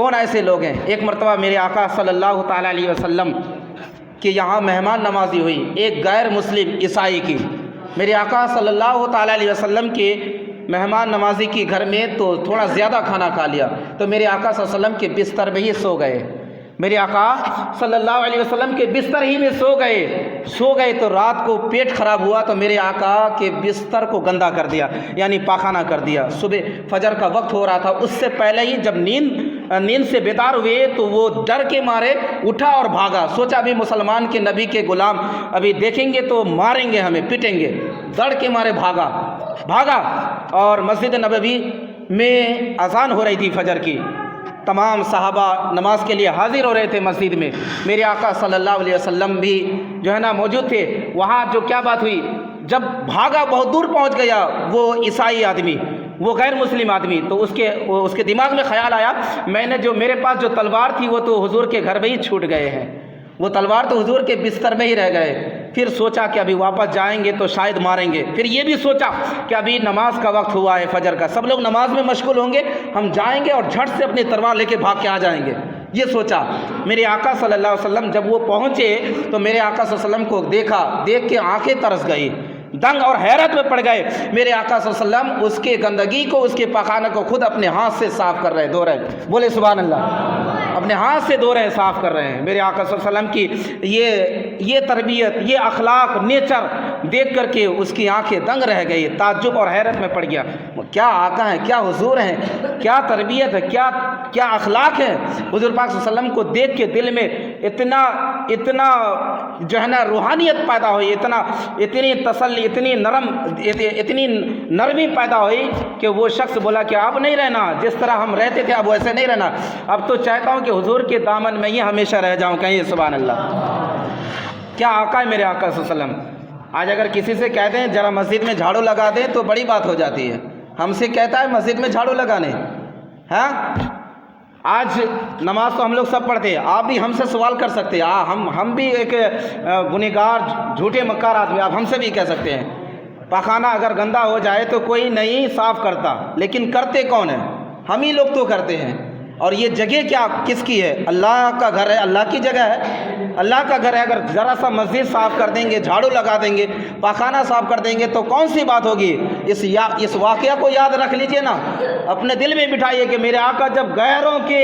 کون ایسے لوگ ہیں؟ ایک مرتبہ میرے آقا صلی اللہ تعالیٰ علیہ وسلم کہ یہاں مہمان نوازی ہوئی ایک غیر مسلم عیسائی کی۔ میرے آقا صلی اللہ تعالیٰ علیہ وسلم کے مہمان نوازی کی گھر میں تو تھوڑا زیادہ کھانا کھا لیا، تو میرے آقا صلی اللہ علیہ وسلم کے بستر میں ہی سو گئے۔ میرے آقا صلی اللہ علیہ وسلم کے بستر ہی میں سو گئے تو رات کو پیٹ خراب ہوا تو میرے آقا کے بستر کو گندا کر دیا، یعنی پاخانہ کر دیا۔ صبح فجر کا وقت ہو رہا تھا، اس سے پہلے ہی جب نیند سے بیدار ہوئے تو وہ ڈر کے مارے اٹھا اور بھاگا۔ سوچا ابھی مسلمان کے نبی کے غلام ابھی دیکھیں گے تو ماریں گے، ہمیں پیٹیں گے۔ ڈر کے مارے بھاگا اور مسجد نبوی میں اذان ہو رہی تھی فجر کی، تمام صحابہ نماز کے لیے حاضر ہو رہے تھے مسجد میں۔ میرے آقا صلی اللہ علیہ وسلم بھی جو ہے نا موجود تھے۔ وہاں جو کیا بات ہوئی، جب بھاگا بہت دور پہنچ گیا وہ عیسائی آدمی، وہ غیر مسلم آدمی، تو اس کے دماغ میں خیال آیا میں نے جو میرے پاس جو تلوار تھی وہ تو حضور کے گھر میں ہی چھوٹ گئے ہیں، وہ تلوار تو حضور کے بستر میں ہی رہ گئے۔ پھر سوچا کہ ابھی واپس جائیں گے تو شاید ماریں گے۔ پھر یہ بھی سوچا کہ ابھی نماز کا وقت ہوا ہے فجر کا، سب لوگ نماز میں مشغول ہوں گے، ہم جائیں گے اور جھٹ سے اپنی تلوار لے کے بھاگ کے آ جائیں گے، یہ سوچا۔ میرے آقا صلی اللہ علیہ وسلم جب وہ پہنچے تو میرے آقا صلی اللہ علیہ وسلم کو دیکھ کے آنکھیں ترس گئی، دنگ اور حیرت میں پڑ گئے۔ میرے آقا صلی اللہ علیہ وسلم اس کے گندگی کو، اس کے پاخانہ کو خود اپنے ہاتھ سے صاف کر رہے، دھو رہے، بولے سبحان اللہ، اپنے ہاتھ سے دھو رہے، صاف کر رہے ہیں۔ میرے آقا صلی اللہ علیہ وسلم کی یہ تربیت، یہ اخلاق، نیچر دیکھ کر کے اس کی آنکھیں دنگ رہ گئی، تعجب اور حیرت میں پڑ گیا، کیا آقا ہیں، کیا حضور ہیں، کیا تربیت ہے، کیا اخلاق ہے۔ حضور پاک صلی اللہ علیہ وسلم کو دیکھ کے دل میں اتنا جو ہے نا روحانیت پیدا ہوئی، اتنی تسلی، اتنی نرمی پیدا ہوئی کہ وہ شخص بولا کہ اب نہیں رہنا جس طرح ہم رہتے تھے، اب ویسے نہیں رہنا، اب تو چاہتا ہوں کہ حضور کے دامن میں ہی ہمیشہ رہ جاؤں۔ کہیں سبحان اللہ، کیا آقا ہے میرے آقا صلی اللہ علیہ وسلم۔ آج اگر کسی سے کہہ دیں ذرا مسجد میں جھاڑو لگا دیں تو بڑی بات ہو جاتی ہے، ہم سے کہتا ہے مسجد میں جھاڑو لگانے، ہاں آج نماز تو ہم لوگ سب پڑھتے ہیں، آپ بھی ہم سے سوال کر سکتے ہیں، ہم بھی ایک گنہگار جھوٹے مکار آدمی، آپ ہم سے بھی کہہ سکتے ہیں پاخانہ اگر گندا ہو جائے تو کوئی نہیں صاف کرتا، لیکن کرتے کون ہیں؟ ہم ہی لوگ تو کرتے ہیں۔ اور یہ جگہ کیا کس کی ہے؟ اللہ کا گھر ہے، اللہ کی جگہ ہے، اللہ کا گھر ہے۔ اگر ذرا سا مسجد صاف کر دیں گے، جھاڑو لگا دیں گے، پاخانہ صاف کر دیں گے تو کون سی بات ہوگی؟ اس واقعہ کو یاد رکھ لیجئے نا، اپنے دل میں بٹھائیے کہ میرے آقا جب غیروں کے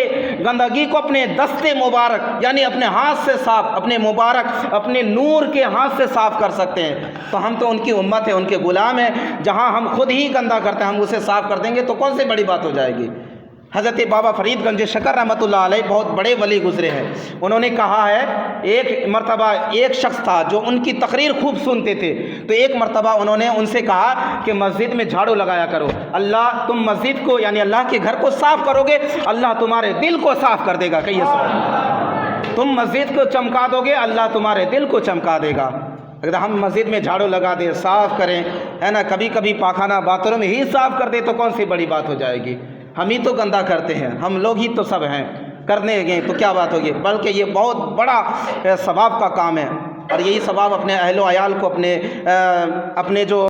گندگی کو اپنے دستے مبارک یعنی اپنے ہاتھ سے صاف، اپنے مبارک اپنے نور کے ہاتھ سے صاف کر سکتے ہیں، تو ہم تو ان کی امت ہے، ان کے غلام ہیں۔ جہاں ہم خود ہی گندا کرتے ہیں ہم اسے صاف کر دیں گے تو کون سی بڑی بات ہو جائے گی؟ حضرت بابا فرید گنج شکر رحمۃ اللہ علیہ بہت بڑے ولی گزرے ہیں، انہوں نے کہا ہے ایک مرتبہ ایک شخص تھا جو ان کی تقریر خوب سنتے تھے، تو ایک مرتبہ انہوں نے ان سے کہا کہ مسجد میں جھاڑو لگایا کرو، تم مسجد کو یعنی اللہ کے گھر کو صاف کرو گے، اللہ تمہارے دل کو صاف کر دے گا۔ کہیے سبحان اللہ، تم مسجد کو چمکا دو گے، اللہ تمہارے دل کو چمکا دے گا۔ اگر ہم مسجد میں جھاڑو لگا دیں، صاف کریں، ہے نا، کبھی پاخانہ باتھ روم ہی صاف کر دیں تو کون سی بڑی بات ہو جائے گی؟ ہم ہی تو گندا کرتے ہیں، ہم لوگ ہی تو سب ہیں، کرنے گئے تو کیا بات ہوگی؟ بلکہ یہ بہت بڑا ثواب کا کام ہے، اور یہی ثواب اپنے اہل و عیال کو اپنے جو